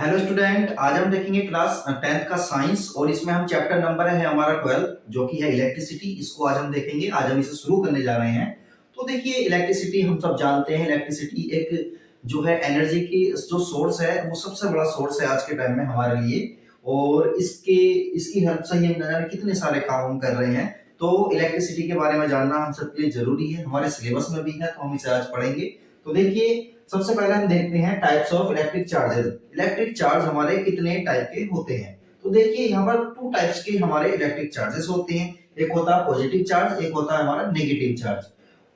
Hello student, आज हम देखेंगे क्लास 10th का साइंस और इसमें हम चैप्टर नंबर है हमारा 12 जो कि है इलेक्ट्रिसिटी। इसको आज हम देखेंगे। आज हम इसे शुरू करने जा रहे हैं। तो देखिए, इलेक्ट्रिसिटी हम सब जानते हैं। इलेक्ट्रिसिटी एक जो है एनर्जी की जो सोर्स है वो सबसे बड़ा सोर्स है आज के टाइम में हमारे लिए। और इसकी हेल्प से ही हम जाने कितने सारे काम हम कर रहे हैं। तो इलेक्ट्रिसिटी के बारे में जानना हम सबके लिए जरूरी है, हमारे सिलेबस में भी है, तो हम इसे आज पढ़ेंगे। तो देखिए, सबसे पहले हम देखते हैं types of electric charges. Electric charge हमारे कितने टाइप के होते हैं। तो देखिए, यहाँ पर टू टाइप्स के हमारे इलेक्ट्रिक चार्जेस होते हैं। एक होता है पॉजिटिव चार्ज, एक होता है हमारा नेगेटिव चार्ज।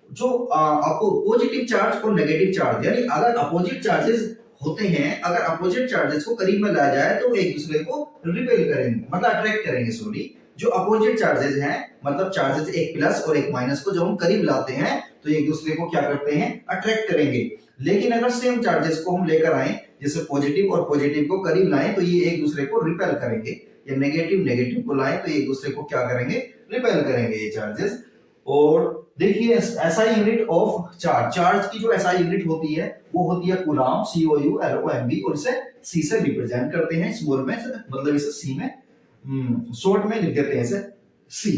जो पॉजिटिव चार्ज और नेगेटिव चार्ज, यानी अगर अपोजिट चार्जेस होते हैं, अगर अपोजिट चार्जेस को करीब में लाया जाए तो एक दूसरे को रिपेल करेंगे, मतलब अट्रैक्ट करेंगे। सॉरी, जो अपोजिट चार्जेस हैं, मतलब चार्जेस एक प्लस और एक माइनस को जब हम करीब लाते हैं तो एक दूसरे को क्या करते हैं, अट्रैक्ट करेंगे। लेकिन अगर सेम चार्जेस को हम लेकर आए, जैसे पॉजिटिव और पॉजिटिव को करीब लाएं, तो ये एक दूसरे को रिपेल करेंगे। या नेगेटिव नेगेटिव को लाएं तो एक दूसरे को क्या करेंगे, रिपेल करेंगे ये चार्जेस। और देखिए, SI unit of charge, charge की जो एसआई यूनिट होती है वो होती है कूलम्ब, COULOMB, और इसे सी से रिप्रेजेंट करते हैं स्मॉल में, मतलब इसे सी में शॉर्ट में लिख देते हैं इसे सी।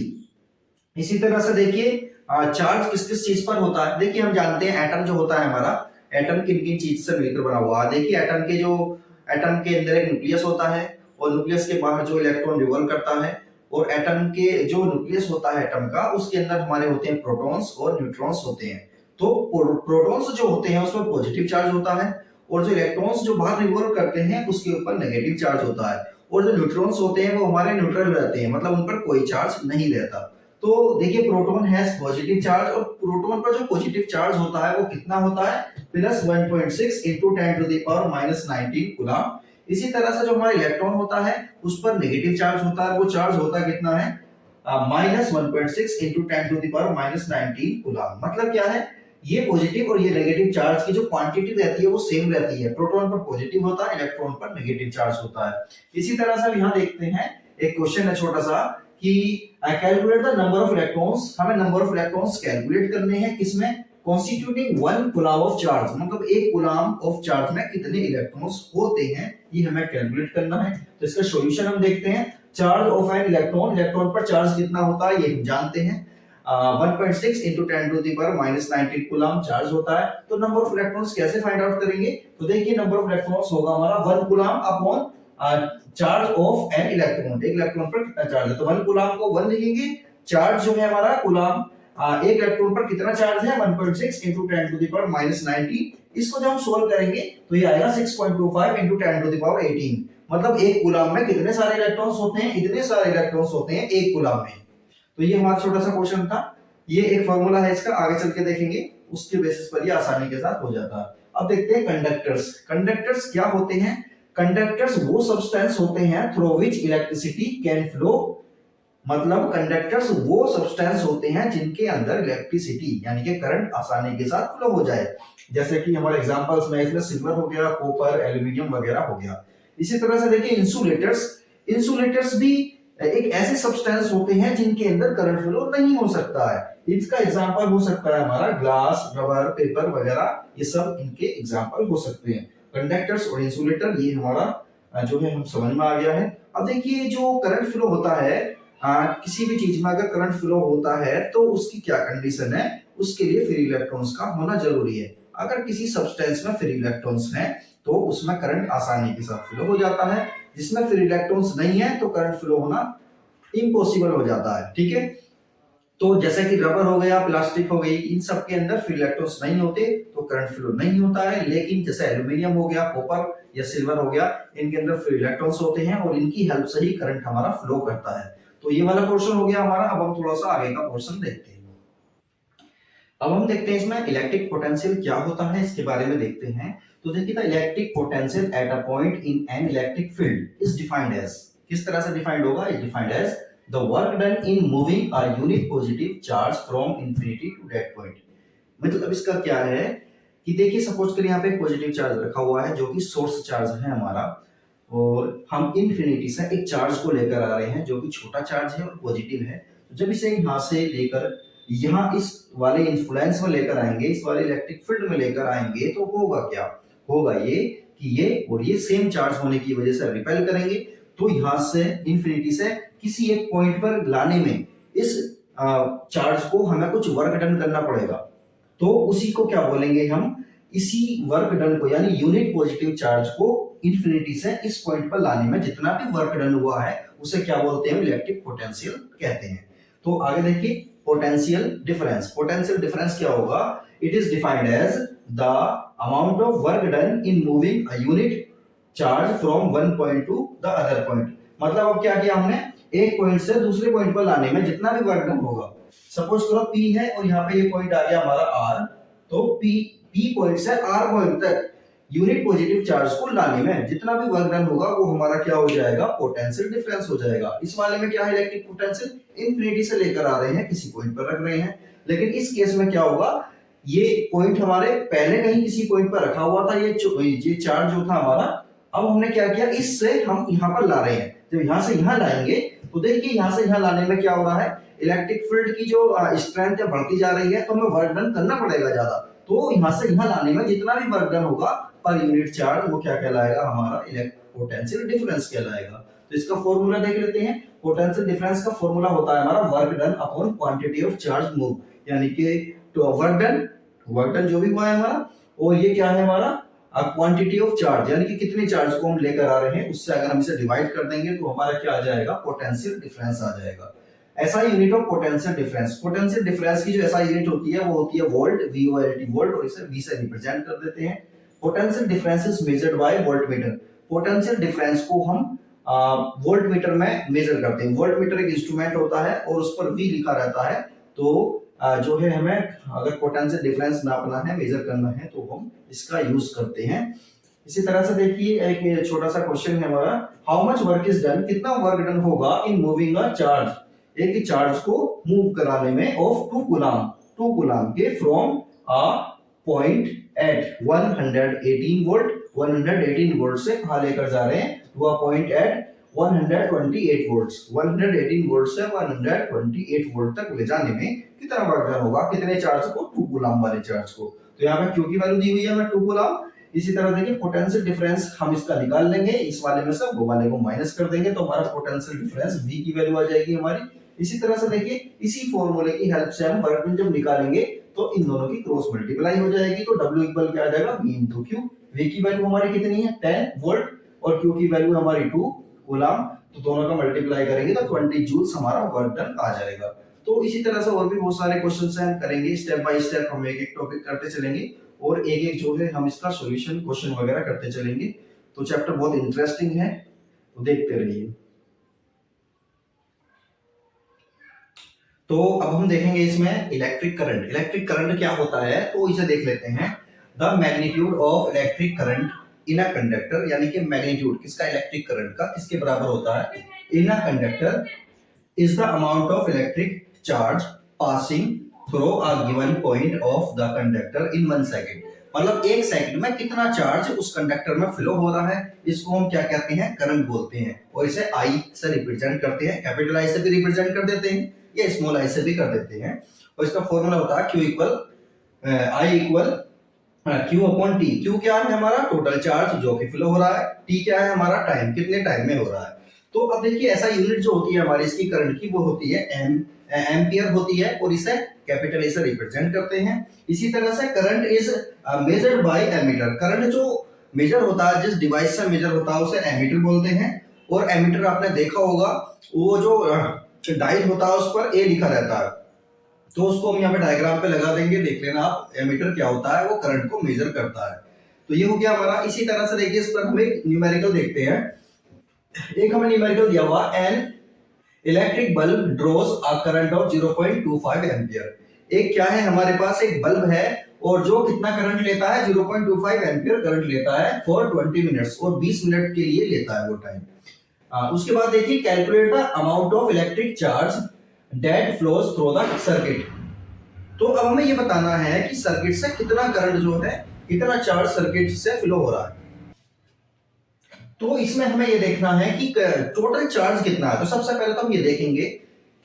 इसी तरह से देखिए, चार्ज किस किस चीज पर होता है। देखिए, हम जानते हैं एटम जो होता है हमारा, एटम किन किन चीज से मिलकर बना हुआ है। देखिए, एटम के अंदर एक न्यूक्लियस होता है और न्यूक्लियस के बाहर जो इलेक्ट्रॉन रिवॉल्व करता है। और एटम के जो न्यूक्लियस होता है एटम का, उसके अंदर हमारे होते हैं प्रोटॉन्स और न्यूट्रॉन्स होते हैं। तो प्रोटॉन्स जो होते हैं उसमें पॉजिटिव चार्ज होता है, और जो इलेक्ट्रॉन्स जो बाहर रिवॉल्व करते हैं उसके ऊपर नेगेटिव चार्ज होता है। और जो न्यूट्रॉन्स होते हैं वो हमारे न्यूट्रल रहते हैं, मतलब उन पर कोई चार्ज नहीं रहता। तो देखिए, प्रोटॉन हैज पॉजिटिव चार्ज, और प्रोटॉन पर जो पॉजिटिव चार्ज होता है वो कितना होता है, plus 1.6 into 10 to the power minus 19 coulomb. इसी तरह से जो हमारा इलेक्ट्रॉन होता है उस पर नेगेटिव चार्ज होता है, वो चार्ज होता कितना है, minus 1.6 into 10 to the power minus 19 coulomb. मतलब क्या है, ये पॉजिटिव और ये नेगेटिव चार्ज की जो क्वांटिटी रहती है वो सेम रहती है। प्रोटॉन पर पॉजिटिव होता है, इलेक्ट्रॉन पर नेगेटिव चार्ज होता है। इसी तरह से यहाँ देखते हैं, एक क्वेश्चन है छोटा सा कि calculate the number of electrons. हमें नंबर ऑफ इलेक्ट्रॉन्स कैलकुलेट करने हैं, किसमें, कॉन्स्टिट्यूटिंग 1 कूलम ऑफ चार्ज, मतलब 1 कूलम ऑफ चार्ज में कितने इलेक्ट्रॉन्स होते हैं, ये हमें कैलकुलेट करना है। तो इसका सॉल्यूशन हम देखते हैं। Charge of an electron, electron पर चार्ज कितना होता है ये हम जानते हैं, 1.6 into 10 to the power minus 19 coulomb charge होता है। तो नंबर ऑफ इलेक्ट्रॉन्स कैसे फाइंड आउट करेंगे। तो देखिए, नंबर ऑफ इलेक्ट्रॉन्स होगा हमारा 1 coulomb upon charge of an electron. एक इलेक्ट्रॉन पर कितना चार्ज है, तो 1 कूलम को 1 लिखेंगे। चार्ज जो है हमारा कूलम, एक इलेक्ट्रॉन पर कितना चार्ज है, 1.6 into 10 to the power minus 19। इसको जब हम सोल्व करेंगे तो ये आएगा 6.25 into 10 to the power 18। मतलब एक कूलम में कितने सारे इलेक्ट्रॉन्स होते हैं, इतने सारे इलेक्ट्रॉन्स होते हैं एक कूलम में। तो ये हमारा छोटा सा क्वेश्चन था। ये एक फॉर्मूला है इसका, आगे चल के देखेंगे, उसके बेसिस पर ये आसानी के साथ हो जाता है। अब देखते हैं कंडक्टर्स। कंडक्टर्स क्या होते हैं। कंडक्टर्स वो सब्सटेंस होते हैं through which electricity can flow. मतलब कंडक्टर्स वो सब्सटेंस होते हैं जिनके अंदर इलेक्ट्रिसिटी यानी कि करंट आसानी के साथ फ्लो हो जाए। जैसे कि हमारे एग्जांपल्स में इसमें सिल्वर हो गया, कॉपर, एल्यूमिनियम वगैरह हो गया। इसी तरह से देखिए, इंसुलेटर्स। इंसुलेटर्स भी एक ऐसे सब्सटेंस होते हैं जिनके अंदर करंट फ्लो नहीं हो सकता है। इसका एग्जांपल हो सकता है हमारा ग्लास, रबर, पेपर वगैरह, ये सब इनके एग्जांपल हो सकते हैं। कंडक्टर्स और इंसुलेटर, ये हमारा जो है हम समझ में आ गया है। अब देखिए, जो करंट फ्लो होता है, किसी भी चीज में अगर करंट फ्लो होता है तो उसकी क्या कंडीशन है, उसके लिए फ्री इलेक्ट्रॉन्स का होना जरूरी है। अगर किसी सब्सटेंस में फ्री इलेक्ट्रॉन्स हैं तो उसमें करंट आसानी के साथ फ्लो हो जाता है। जिसमें फ्री इलेक्ट्रॉन्स नहीं है तो करंट फ्लो होना इम्पॉसिबल हो जाता है। ठीक है, तो जैसे कि रबर हो गया, प्लास्टिक हो गई, इन सब के अंदर फ्री इलेक्ट्रॉन्स नहीं होते तो करंट फ्लो नहीं होता है। लेकिन जैसे एल्यूमिनियम हो गया, कॉपर या सिल्वर हो गया, इनके अंदर फ्री इलेक्ट्रॉन्स होते हैं और इनकी हेल्प से ही करंट हमारा फ्लो करता है। तो ये वाला पोर्शन हो गया हमारा। अब हम थोड़ा सा आगे का पोर्शन देखते हैं। अब हम देखते हैं इसमें इलेक्ट्रिक पोटेंशियल क्या होता है, इसके बारे में देखते हैं। तो देखिए, the electric potential at a point in an electric field is defined as, किस तरह से डिफाइंड होगा, is defined as the work done in moving a unit positive charge from infinity to that point. मतलब इसका क्या है कि देखिए, सपोज करिए यहाँ पे पॉजिटिव चार्ज रखा हुआ है जो कि सोर्स चार्ज है हमारा, और हम इंफिनिटी से एक चार्ज को लेकर आ रहे हैं जो कि छोटा चार्ज है और पॉजिटिव है। जब इसे यहाँ से लेकर यहाँ इस वाले इन्फ्लुएंस में लेकर आएंगे, इस वाले इलेक्ट्रिक फील्ड में लेकर आएंगे, तो होगा क्या, होगा ये कि ये और ये सेम चार्ज होने की वजह से रिपेल करेंगे, तो यहां से इंफिनिटी से किसी एक पॉइंट पर लाने में इस चार्ज को हमें कुछ वर्क डन करना पड़ेगा। तो उसी को क्या बोलेंगे हम, इसी वर्क डन को यानी यूनिट पॉजिटिव चार्ज को इंफिनिटी से इस पॉइंट पर लाने में जितना भी वर्क डन हुआ है उसे क्या बोलते हैं, इलेक्ट्रिक पोटेंशियल कहते हैं। तो आगे देखिए पोटेंशियल डिफरेंस। पोटेंशियल डिफरेंस क्या होगा, it is defined as the amount of work done in moving a unit charge from one point to the other point. मतलब अब क्या किया हमने, एक पॉइंट से दूसरे पॉइंट पर लाने में जितना भी वर्क डन होगा, सपोज करो P है और यहाँ पे ये पॉइंट आ गया हमारा R, तो P पॉइंट से R पॉइंट तक यूनिट पॉजिटिव चार्ज को लाने में जितना भी वर्क डन होगा वो हमारा क्या हो जाएगा, पोटेंशियल डिफरेंस हो जाएगा। इस वाले में क्या है, इलेक्ट्रिक पोटेंशियल इंफिनिटी से लेकर आ रहे हैं, किसी पॉइंट पर रख रहे हैं। लेकिन इस केस में क्या होगा, ये पॉइंट हमारे पहले कहीं किसी पॉइंट पर रखा हुआ था, ये चार्ज जो था हमारा, अब हमने क्या किया, इससे हम यहाँ पर ला रहे हैं। जब यहाँ से यहाँ लाएंगे तो देखिए यहाँ से यहाँ लाने में क्या हो रहा है, इलेक्ट्रिक फील्ड की जो स्ट्रेंथ है बढ़ती जा रही है, तो हमें वर्क डन करना पड़ेगा ज्यादा। तो यहाँ से यहाँ लाने में जितना भी वर्क डन होगा पर यूनिट चार्ज, वो क्या कहलाएगा, हमारा पोटेंशियल डिफरेंस कहलाएगा। तो इसका फॉर्मूला देख लेते हैं। पोटेंशियल डिफरेंस का फॉर्मूला होता है हमारा work done upon quantity of charge move, यानी कि तो वर्क डन जो भी हुआ है हमारा, और ये क्या है हमारा क्वांटिटी ऑफ चार्ज, यानी कि कितने चार्ज को हम लेकर आ रहे हैं, उससे अगर हम इसे डिवाइड कर देंगे तो हमारा क्या आ जाएगा, पोटेंशियल डिफरेंस आ जाएगा। ऐसा unit of potential difference. Potential difference की जो ऐसा यूनिट होती है वो होती है वोल्ट, VOLT वोल्ट, और इसे V से रिप्रेजेंट कर देते हैं। Potential difference is measured bye voltmeter. Potential difference को हम वोल्टमीटर में मेजर करते हैं। वोल्टमीटर एक इंस्ट्रूमेंट होता है और उस पर V लिखा रहता है। तो जो है हमें अगर पोटेंशियल डिफरेंस नापना है, मेजर करना है, तो हम इसका यूज करते हैं। इसी तरह से देखिए एक छोटा सा क्वेश्चन है हमारा, how much work is done, कितना वर्क डन होगा इन मूविंग अ चार्ज, एक चार्ज को मूव कराने में, ऑफ 2 कूलम के from a point at 118 volt, 118 volt से कहां लेकर जा रहे हैं, to a point at 128 volts, 118 volt से 128 वोल्ट तक ले जाने में कितना वर्क डन होगा, कितने चार्ज को, 2 कूलम वाले चार्ज को। तो यहाँ पे Q की वैल्यू दी हुई है हमें 2 कूलम। इसी तरह देखिए पोटेंशियल डिफरेंस हम इसका निकाल लेंगे, इस वाले में से वो वाले को माइनस कर देंगे, तो हमारा पोटेंशियल डिफरेंस V की वैल्यू आ जाएगी हमारी। इसी तरह से देखिए इसी फॉर्मूले की हेल्प से हम वर्क डन जब निकालेंगे तो इन दोनों की क्रॉस मल्टीप्लाई हो जाएगी, तो W इक्वल क्या आ जाएगा, V into Q। V की वैल्यू हमारी कितनी है, 10 वोल्ट, और Q की वैल्यू हमारी 2 कूलम, तो दोनों का मल्टीप्लाई करेंगे तो 20 जूल्स हमारा वर्क डन आ जाएगा। तो इसी तरह से और भी बहुत सारे क्वेश्चंस हैं, हम करेंगे स्टेप बाय स्टेप, हम एक एक टॉपिक करते चलेंगे और एक एक जो है हम इसका सॉल्यूशन क्वेश्चन वगैरह करते चलेंगे। तो चैप्टर बहुत इंटरेस्टिंग है, तो देखते रहिए। तो अब हम देखेंगे इसमें इलेक्ट्रिक करंट। इलेक्ट्रिक करंट क्या होता है, तो इसे देख लेते हैं। The magnitude of electric current in a conductor, यानी कि मैग्नीट्यूड किसका, इलेक्ट्रिक करंट का, किसके बराबर होता है, in a conductor is the amount of electric charge passing through a given point of the conductor in 1 second. मतलब 1 सेकंड में कितना चार्ज उस कंडक्टर में फ्लो हो रहा है, इसको हम क्या कहते हैं, करंट बोलते हैं। और इसे I से रिप्रेजेंट करते हैं, कैपिटल I से भी रिप्रेजेंट कर देते हैं या स्मॉल I से भी कर देते हैं। और इसका फॉर्मूला होता है Q equal I equal Q upon T। Q क्या है हमारा, टोटल चार्ज जो कि फ्लो हो रहा है, T क्या है हमारा, टाइम, कितने टाइम में हो रहा है। तो अब देखिए ऐसा यूनिट जो होती है हमारी इसकी करंट की, वो होती है एम्पियर होती है, और इसे कैपिटल A से रिप्रेजेंट करते हैं। इसी तरह से current is measured by ammeter. Current जो मेजर होता है, जिस डिवाइस से मेजर होता है, उसे एमीटर बोलते हैं। और एमीटर आपने देखा होगा, वो जो डायल होता है उस पर A लिखा रहता है, तो उसको हम यहाँ पे डायग्राम पे लगा देंगे, देख लेना आप। एमीटर क्या होता है, वो करंट को मेजर करता है। तो ये हो गया हमारा। इसी तरह से देखिए इस पर हम एक न्यूमेरिकल देखते हैं। एक हमें न्यूमेरिकल दिया हुआ, an electric bulb draws a current of 0.25 ampere. एक क्या है हमारे पास, एक बल्ब है और जो कितना करंट लेता है, 0.25 एम्पियर करंट लेता है फॉर 20 मिनट्स, और 20 मिनट के लिए लेता है वो टाइम। उसके बाद देखिए calculate the amount of electric charge that flows through the circuit. तो अब हमें ये बताना है कि सर्किट से कितना करंट जो है, कितना चार्ज सर्किट से फ्लो हो रहा है। तो इसमें हमें ये देखना है कि टोटल चार्ज कितना है। तो सबसे पहले तो हम ये देखेंगे,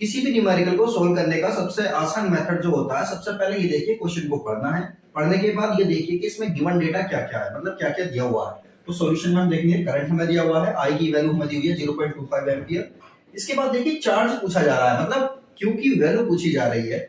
किसी भी न्यूमेरिकल को सोल्व करने का सबसे आसान मेथड जो होता है, सबसे पहले ये देखिए क्वेश्चन को पढ़ना है। पढ़ने के बाद ये देखिए कि इसमें गिवन डेटा क्या क्या है, मतलब क्या क्या दिया हुआ है। तो सॉल्यूशन में हम देखेंगे करंट हमें दिया हुआ है, आई की वैल्यू हमें दी हुई है 0.25 एम्पियर। इसके बाद देखिए चार्ज पूछा जा रहा है, मतलब क्यू की वैल्यू पूछी जा रही है।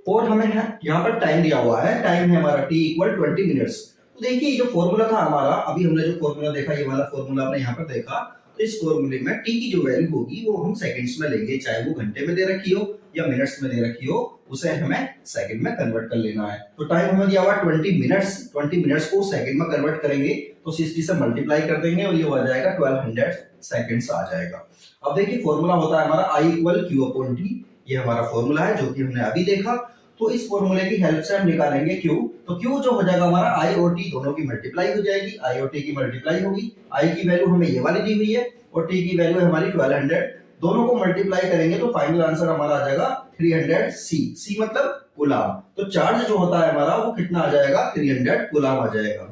और हमें यहाँ पर टाइम दिया हुआ है, टाइम है हमारा t इक्वल 20 मिनट्स। तो देखिए जो फॉर्मूला था हमारा, अभी हमने जो फॉर्मूला देखा, ये वाला फॉर्मूला आपने यहाँ पर देखा, तो इस फॉर्मूले में t की जो वैल्यू होगी वो हम सेकंड्स में लेंगे, चाहे वो घंटे में दे रखी हो या मिनट्स में दे रखी हो, उसे हमें सेकंड में कन्वर्ट कर लेना है। तो टाइम हमें दिया हुआ 20 मिनट्स, 20 मिनट्स को सेकंड में कन्वर्ट करेंगे तो 60 से मल्टीप्लाई कर देंगे और ये हो जाएगा 1200 सेकंड्स आ जाएगा। अब देखिए फॉर्मूला होता है हमारा I equal Q upon T, ये हमारा फॉर्मूला है जो कि हमने अभी देखा। तो इस फॉर्मूले की हेल्प से हम निकालेंगे Q, तो Q जो हो जाएगा हमारा I और T दोनों की मल्टीप्लाई हो जाएगी, I और T की मल्टीप्लाई होगी। I की वैल्यू हमें ये वाली दी हुई है और T की वैल्यू है हमारी 1200, दोनों को मल्टीप्लाई करेंगे तो फाइनल आंसर हमारा आ जाएगा 300 C मतलब कूलाम। तो चार्ज जो होता है हमारा वो कितना आ जाएगा, 300 कूलाम आ जाएगा।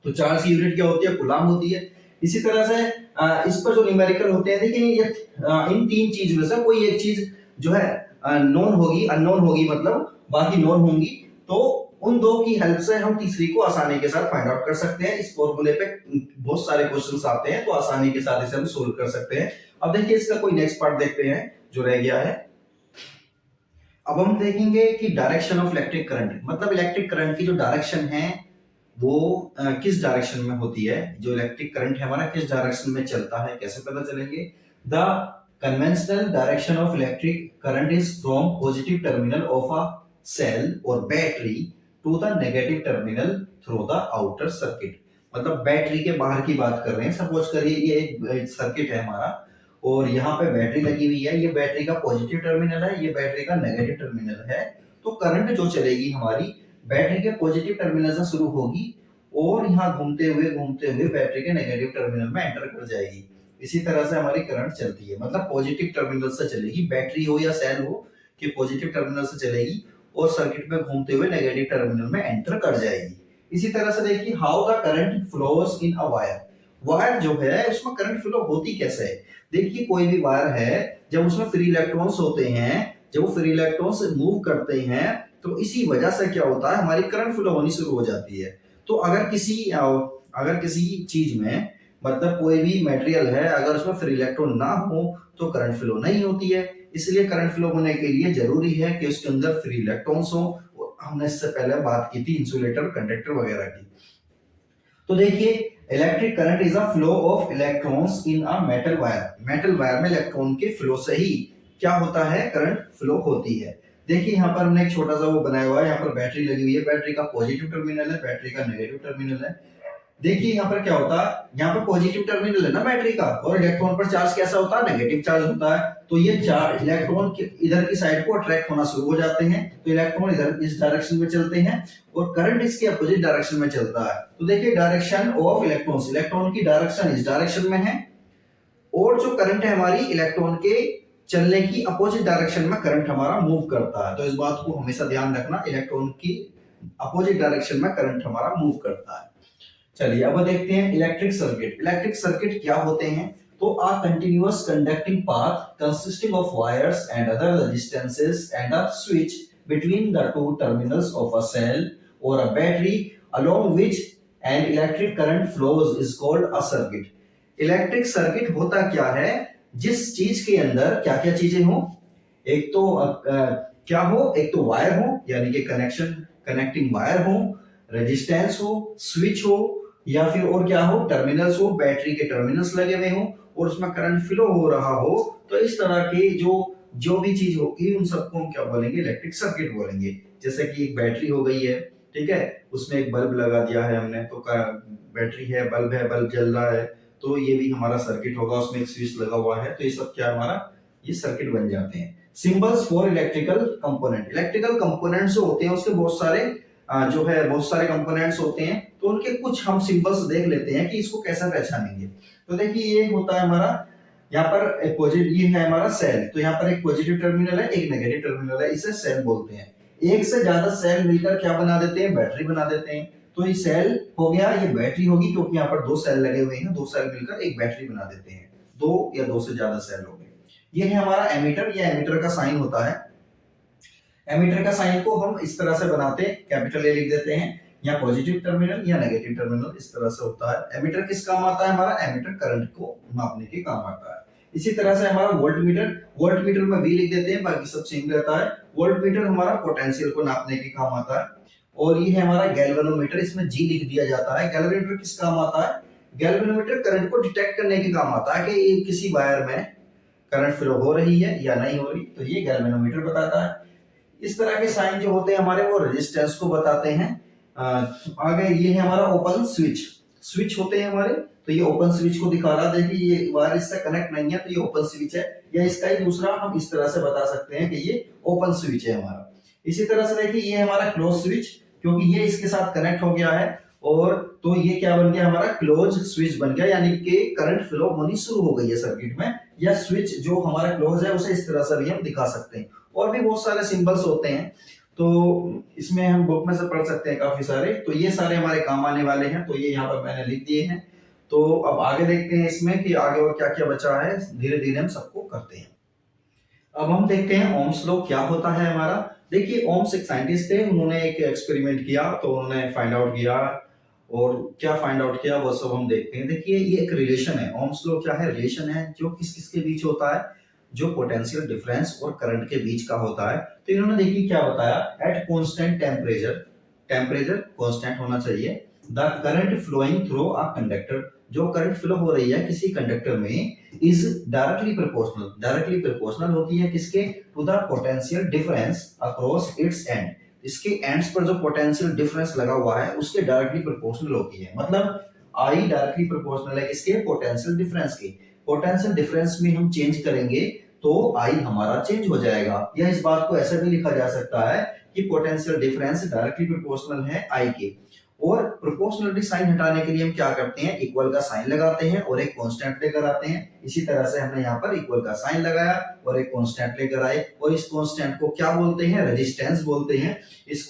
तो चार्ज की यूनिट क्या होती है, कूलाम होती है। इसी तरह से इस पर जो न्यूमेरिकल होते हैं, देखिए ये इन तीन चीज में से कोई एक चीज जो है नोन होगी, अननोन होगी, मतलब बाकी नोन होंगी, तो उन दो की हेल्प से हम तीसरी को आसानी के साथ फाइंड आउट कर सकते हैं। इस फॉर्मूले पे बहुत सारे क्वेश्चंस आते हैं तो आसानी के साथ इसे हम सोल्व कर सकते हैं। अब देखिए इसका कोई नेक्स्ट पार्ट देखते हैं जो रह गया है। अब हम देखेंगे कि डायरेक्शन ऑफ इलेक्ट्रिक करंट, मतलब इलेक्ट्रिक करंट की जो डायरेक्शन है वो किस डायरेक्शन में होती है, जो इलेक्ट्रिक करंट है हमारा किस डायरेक्शन में चलता है, कैसे पता चलेंगे। The conventional direction of electric current is from positive terminal of a cell और battery to the negative terminal through the outer circuit. मतलब बैटरी के बाहर की बात कर रहे हैं। सपोज करिए ये एक सर्किट है हमारा और यहाँ पे बैटरी लगी हुई है, ये बैटरी का पॉजिटिव टर्मिनल है, ये बैटरी का नेगेटिव टर्मिनल है। तो करंट जो चलेगी हमारी बैटरी के पॉजिटिव टर्मिनल से शुरू होगी और यहाँ घूमते हुए बैटरी के नेगेटिव टर्मिनल में एंटर कर जाएगी। इसी तरह से हमारी करंट चलती है, मतलब पॉजिटिव टर्मिनल से चलेगी, बैटरी हो या सेल हो कि पॉजिटिव टर्मिनल से चलेगी और सर्किट में घूमते हुए नेगेटिव टर्मिनल में एंटर कर जाएगी। इसी तरह से देखिए how the current flows in a wire. Wire जो है उसमें करंट फ्लो होती कैसे है। देखिए कोई भी वायर है, जब उसमें फ्री इलेक्ट्रॉन्स होते हैं, जब वो फ्री इलेक्ट्रॉन्स मूव करते हैं तो इसी वजह से क्या होता है, हमारी करंट फ्लो होनी शुरू हो जाती है। तो अगर किसी चीज में, मतलब कोई भी मटेरियल है, अगर उसमें फ्री इलेक्ट्रॉन ना हो तो करंट फ्लो नहीं होती है। इसलिए करंट फ्लो होने के लिए जरूरी है कि उसके अंदर फ्री इलेक्ट्रॉन्स हो। हमने इससे पहले बात की थी इंसुलेटर, कंडक्टर वगैरह की। तो देखिए electric current is a flow of electrons in a metal wire. Metal wire में इलेक्ट्रॉन के फ्लो से ही क्या होता है, करंट फ्लो होती है। देखिए यहाँ पर हमने एक छोटा सा वो बनाया हुआ है, यहाँ पर बैटरी लगी हुई है, बैटरी का पॉजिटिव टर्मिनल है, बैटरी का नेगेटिव टर्मिनल है। देखिए यहाँ पर क्या होता है, यहाँ पर पॉजिटिव टर्मिनल है ना बैटरी का, और इलेक्ट्रॉन पर चार्ज कैसा होता है, नेगेटिव चार्ज होता है। तो ये चार्ज इलेक्ट्रॉन इधर की साइड को अट्रैक्ट होना शुरू हो जाते हैं, तो इलेक्ट्रॉन इधर इस डायरेक्शन में चलते हैं और करंट इसके अपोजिट डायरेक्शन में चलता है। तो देखिए डायरेक्शन ऑफ इलेक्ट्रॉन्स, इलेक्ट्रॉन की डायरेक्शन इस डायरेक्शन में है और जो करंट है हमारी इलेक्ट्रॉन के चलने की अपोजिट डायरेक्शन में करंट हमारा मूव करता है। तो इस बात को हमेशा ध्यान रखना, इलेक्ट्रॉन की अपोजिट डायरेक्शन में करंट हमारा मूव करता है। चलिए अब देखते हैं इलेक्ट्रिक सर्किट। इलेक्ट्रिक सर्किट क्या होते हैं, तो a continuous conducting path consisting of wires and other resistances and a switch between the two terminals of a cell or a battery along which an electric current flows is called a circuit। Electric circuit होता क्या है, जिस चीज के अंदर क्या क्या चीजें हो, एक तो क्या हो, एक तो वायर हो यानी कि कनेक्टिंग वायर हो, रेजिस्टेंस हो, स्विच हो, या फिर और क्या हो, टर्मिनल्स हो, बैटरी के टर्मिनल्स लगे हुए हो और उसमें करंट फ्लो हो रहा हो। तो इस तरह के जो भी चीज होगी उन सबको हम क्या बोलेंगे, इलेक्ट्रिक सर्किट बोलेंगे। जैसे कि एक बैटरी हो गई है, ठीक है, उसमें एक बल्ब लगा दिया है हमने, तो बैटरी है, बल्ब जल रहा है, तो ये भी हमारा सर्किट होगा, उसमें एक स्विच लगा हुआ है, तो ये सब क्या हमारा ये सर्किट बन जाते हैं। Symbols for electrical component. Electrical components जो होते हैं उसके बहुत सारे कंपोनेंट्स होते हैं, तो उनके कुछ हम सिंबल्स देख लेते हैं कि इसको कैसे पहचानेंगे। तो देखिए ये होता है हमारा, यहाँ पर एक पॉजिटिव, ये है हमारा सेल, तो यहाँ पर एक पॉजिटिव टर्मिनल है, एक नेगेटिव टर्मिनल है, इसे सेल बोलते हैं। एक से ज्यादा सेल मिलकर क्या बना देते हैं, बैटरी बना देते हैं। तो ये सेल हो गया, ये बैटरी होगी, क्योंकि यहाँ पर दो सेल लगे हुए हैं, दो सेल मिलकर एक बैटरी बना देते हैं, दो या दो से ज्यादा सेल हो गए। ये है हमारा एमीटर, ये एमीटर का साइन होता है। एमीटर का साइन को हम इस तरह से बनाते हैं, कैपिटल ए लिख देते हैं, या पॉजिटिव टर्मिनल या नेगेटिव टर्मिनल, इस तरह से होता है। एमीटर किस काम आता है हमारा, एमीटर करंट को मापने के काम आता है। इसी तरह से हमारा वोल्ट मीटर में वी लिख देते हैं, बाकी सब सेम रहता है। वोल्ट मीटर हमारा पोटेंशियल को नापने के काम आता है। और ये है हमारा गैल्वेनोमीटर, इसमें जी लिख दिया जाता है। गैल्वेनोमीटर किस काम आता है, गैल्वेनोमीटर करंट को डिटेक्ट करने के काम आता है कि किसी वायर में करंट फ्लो हो रही है या नहीं हो रही, तो ये गैल्वेनोमीटर बताता है। इस तरह के साइन जो होते हैं हमारे, वो रेजिस्टेंस को बताते हैं। आगे ये है हमारा ओपन स्विच होते हैं हमारे, तो ये ओपन स्विच को दिखा रहा है, देखिए ये वायर इससे कनेक्ट नहीं है तो ये ओपन स्विच है, या इसका ही दूसरा हम इस तरह से बता सकते हैं कि ये ओपन स्विच है हमारा। इसी तरह से देखिए ये हमारा क्लोज स्विच, क्योंकि ये इसके साथ कनेक्ट हो गया है, और तो ये क्या बन गया हमारा, क्लोज स्विच बन गया, यानी कि करंट फ्लो होनी शुरू हो गई है सर्किट में। या स्विच जो हमारा क्लोज है उसे इस तरह से भी हम दिखा सकते हैं। और भी बहुत सारे सिंबल्स होते हैं, तो इसमें हम बुक में से पढ़ सकते हैं काफी सारे, तो ये सारे हमारे काम आने वाले हैं, तो ये यहाँ पर मैंने लिख दिए हैं। तो अब आगे देखते हैं इसमें कि आगे और क्या क्या बचा है, धीरे धीरे हम सबको करते हैं। अब हम देखते हैं ओम्स लॉ क्या होता है हमारा। देखिए ओम्स एक साइंटिस्ट थे, उन्होंने एक एक्सपेरिमेंट किया, तो उन्होंने फाइंड आउट किया, और क्या फाइंड आउट किया वो सब हम देखते हैं। देखिए ये एक रिलेशन है, ओम्स लॉ क्या है, रिलेशन है जो किस किस के बीच होता है, जो पोटेंशियल डिफरेंस और करंट के बीच का होता है। तो इन्होंने देखिए क्या बताया, एट कांस्टेंट टेम्परेचर कांस्टेंट होना चाहिए, the current flowing through a conductor, जो करंट फ्लो हो रही है किसी कंडक्टर में, इज डायरेक्टली प्रोपोर्शनल होती है किसके, to the potential difference across its end, इसके एंड्स पर जो पोटेंशियल डिफरेंस लगा हुआ है उसके डायरेक्टली प्रोपोर्शनल होती है। मतलब आई डायरेक्टली प्रोपोर्शनल है किसके, पोटेंशियल डिफरेंस के। पोटेंशियल डिफरेंस में हम चेंज करेंगे तो आई हमारा चेंज हो जाएगा, या इस बात को ऐसे भी लिखा जा सकता है कि पोटेंशियल डिफरेंस डायरेक्टली प्रोपोर्शनल है आई के। और प्रोपोर्शनलिटी साइन हटाने के लिए हम क्या करते हैं, इक्वल का साइन लगाते हैं और एक कांस्टेंट लेकर आते हैं। इसी तरह से हमने यहाँ पर इक्वल का साइन लगाया और एक कांस्टेंट लेकर आए, और इस कांस्टेंट को क्या बोलते हैं, रेजिस्टेंस बोलते हैं। इस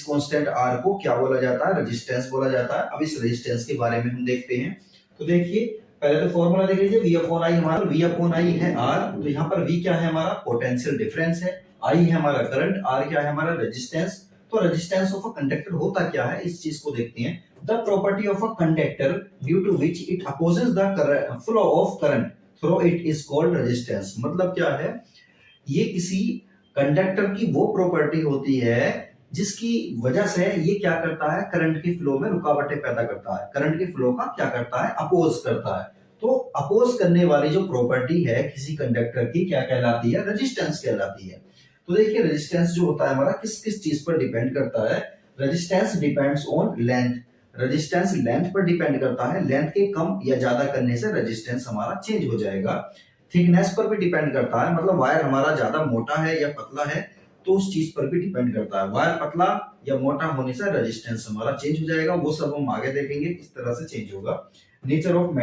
कांस्टेंट आर को क्या बोला जाता है, रेजिस्टेंस बोला जाता है। अब इस रेजिस्टेंस के बारे में हम देखते हैं। तो देखिए पहले तो फॉर्मूला देख लीजिए, V अपॉन आई, हमारा V अपॉन आई है R, तो यहाँ पर V क्या है हमारा, पोटेंशियल डिफरेंस है, I है हमारा करंट, R क्या है हमारा रेजिस्टेंस। तो रेजिस्टेंस ऑफ अ कंडक्टर होता क्या है, इस चीज को देखते हैं। The property of a conductor due to which it opposes the flow of current through it is called resistance. मतलब क्या है, ये किसी कंडक्टर की वो प्रॉपर्टी होती है जिसकी वजह से ये क्या करता है, करंट की फ्लो में रुकावटें पैदा करता है, करंट की फ्लो का क्या करता है, अपोज करता है। तो अपोज करने वाली जो प्रॉपर्टी है किसी कंडक्टर की क्या कहलाती है, रेजिस्टेंस कहलाती है। तो देखिए रेजिस्टेंस जो होता है हमारा किस किस चीज पर डिपेंड करता है, resistance depends on length, resistance length पर डिपेंड करता है, लेंथ के कम या ज्यादा करने से रेजिस्टेंस हमारा चेंज हो जाएगा। थिकनेस पर भी डिपेंड करता है, मतलब वायर हमारा ज्यादा मोटा है या पतला है तो उस चीज पर भी डिपेंड करता है। वायर पतला या मोटा होने से रेजिस्टेंस हमारा चेंज हो जाएगा, वो सब हम आगे देखेंगे किस तरह से चेंज होगा। नेचर ऑफ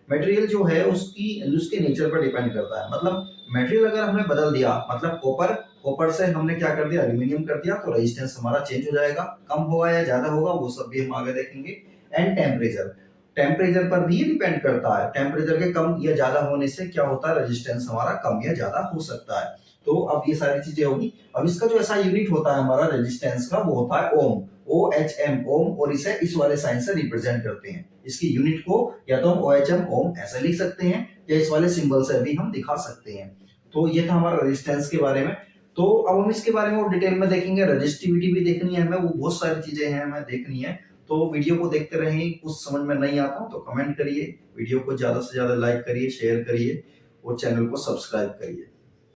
मटेरियल जो है उसके नेचर पर डिपेंड करता है। मतलब मटेरियल अगर हमने बदल दिया, मतलब कॉपर से हमने क्या कर दिया, एल्यूमिनियम कर दिया, तो रेजिस्टेंस हमारा चेंज हो जाएगा, कम होगा या ज्यादा होगा वो सब भी हम आगे देखेंगे। एंड टेम्परेचर पर भी डिपेंड करता है, टेम्परेचर के कम या ज्यादा होने से क्या होता है, रेजिस्टेंस हमारा कम या ज्यादा हो सकता है। तो अब ये सारी चीजें होगी। अब इसका जो ऐसा यूनिट होता है हमारा रेजिस्टेंस का, वो होता है ओम, OHM ओम, और इसे इस वाले साइन से रिप्रेजेंट करते हैं। इसकी यूनिट को या तो हम OHM ओम ऐसे लिख सकते हैं या इस वाले सिंबल से भी हम दिखा सकते हैं। तो ये था हमारा रेजिस्टेंस के बारे में। तो अब हम इसके बारे में और डिटेल में देखेंगे, रेजिस्टिविटी भी देखनी है हमें, वो बहुत सारी चीजें हैं हमें देखनी है। तो वीडियो को देखते रहें, कुछ समझ में नहीं आता तो कमेंट करिए, वीडियो को ज्यादा से ज्यादा लाइक करिए, शेयर करिए और चैनल को सब्सक्राइब करिए।